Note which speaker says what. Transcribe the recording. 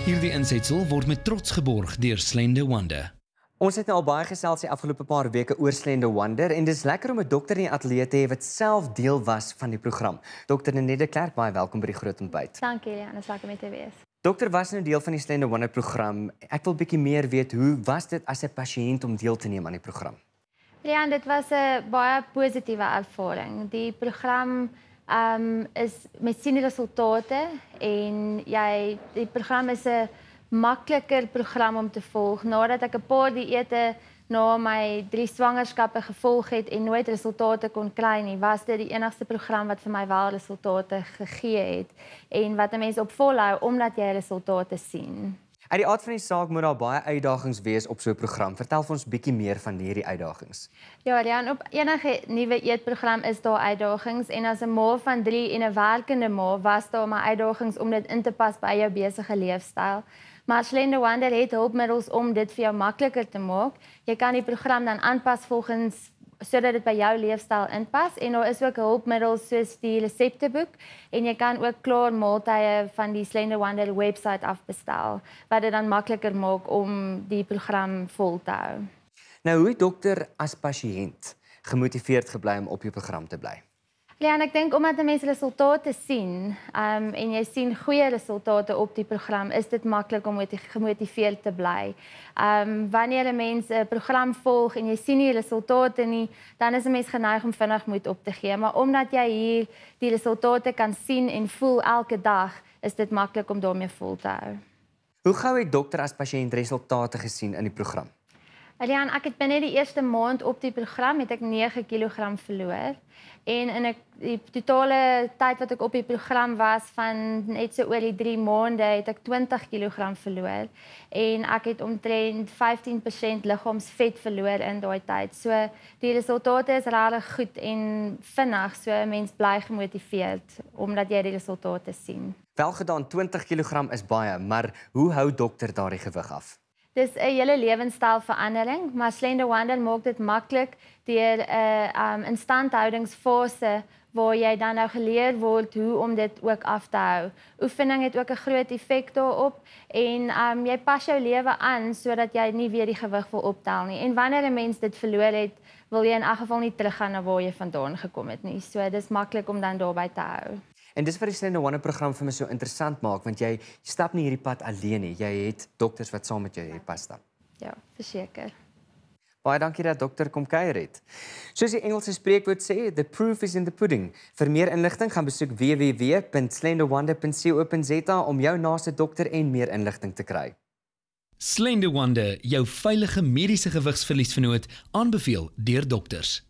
Speaker 1: Hierdie insetsel word met trots geborg deur Slender Wonder.
Speaker 2: Ons het nou al baie gesels die afgelope paar weke oor Slender Wonder en dis lekker om 'n dokter in die ateljee te hê wat self deel was van die program. Dr. Nanette de Klerk, baie welkom by die Groot Ontbyt.
Speaker 3: Dankie, Lian, is lekker om te wees.
Speaker 2: Dokter was nou deel van die Slender Wonder program. Ek wil bietjie meer weet, hoe was dit as 'n pasiënt om deel te neem aan die program?
Speaker 3: Lian, dit was 'n baie positiewe ervaring. Die program is met sien resultate en die program is 'n makliker program om te volg. Nadat ek 'n paar dieete na my 3 swangerskappe gevolg het en nooit resultate kon kry nie, was dit die enigste program wat vir my wel resultate gegee het en wat 'n mens op volhou omdat jy resultate sien.
Speaker 2: Uit die aard van die saak moet daar baie uitdagings wees op so 'n program. Vertel vir ons bietjie meer van hierdie uitdagings.
Speaker 3: Ja, Lian, op enige nuwe eetprogram is daar uitdagings en as 'n ma van 3 en 'n werkende ma was daar maar uitdagings om dit in te pas by jou besige leefstyl. Maar Slender Wonder het hulpmiddels om dit vir jou makliker te maak. Jy kan die program dan aanpas volgens sodat dit by jou leefstyl inpas en daar is ook hulpmiddels soos die resepteboek en jy kan ook klaar maaltye van die Slender Wonder webwerf af bestel wat dit dan makliker maak om die program vol te hou.
Speaker 2: Nou, hoe het dokter as pasiënt gemotiveerd gebly om op die program te bly?
Speaker 3: Ja, en ek dink omdat 'n mens resultate sien, en jy sien goeie resultate op die program, is dit maklik om gemotiveerd te bly. Wanneer 'n mens 'n program volg en jy sien nie resultate nie, dan is 'n mens geneig om vinnig moed op te gee, maar omdat jy hier die resultate kan sien en voel elke dag, is dit maklik om daarmee vol te hou.
Speaker 2: Hoe gou het dokter as pasiënt resultate gesien in die program?
Speaker 3: Lian, ek het binne die eerste maand op die program het ek 9 kg verloor en in die totale tyd wat ek op die program was van net so oor die 3 maande het ek 20 kg verloor en ek het omtrent 15% liggaamsvet verloor in daai tyd. So die resultate is regtig goed en vinnig, so 'n mens bly gemotiveerd omdat jy die resultate sien.
Speaker 2: Welgedaan, 20 kg is baie, maar hoe hou dokter daardie gewig af?
Speaker 3: Dis 'n hele lewenstylverandering, maar Slender Wonder maak dit maklik deur 'n instandhoudingsfase waar jy dan nou geleer word hoe om dit ook af te hou. Oefening het ook 'n groot effek daarop en jy pas jou lewe aan sodat jy nie weer die gewig wil optel nie. En wanneer 'n mens dit verloor het, wil jy in elk geval nie teruggaan na waar jy vandaan gekom het nie. So dis maklik om dan daarby te hou.
Speaker 2: En dis wat die Slender Wonder program vir my so interessant maak, want jy stap nie hierdie pad alleen nie. Jy het dokters wat saam met jou hierdie pad stap.
Speaker 3: Ja, verseker.
Speaker 2: Baie dankie dat dokter kom kuier het. Soos die Engelse spreekwoord sê, the proof is in the pudding. Vir meer inligting gaan besoek www.slenderwonder.co.za om jou naaste dokter en meer inligting te kry.
Speaker 1: Slender Wonder, jou veilige mediese gewigsverliesvernoot, aanbeveel deur dokters.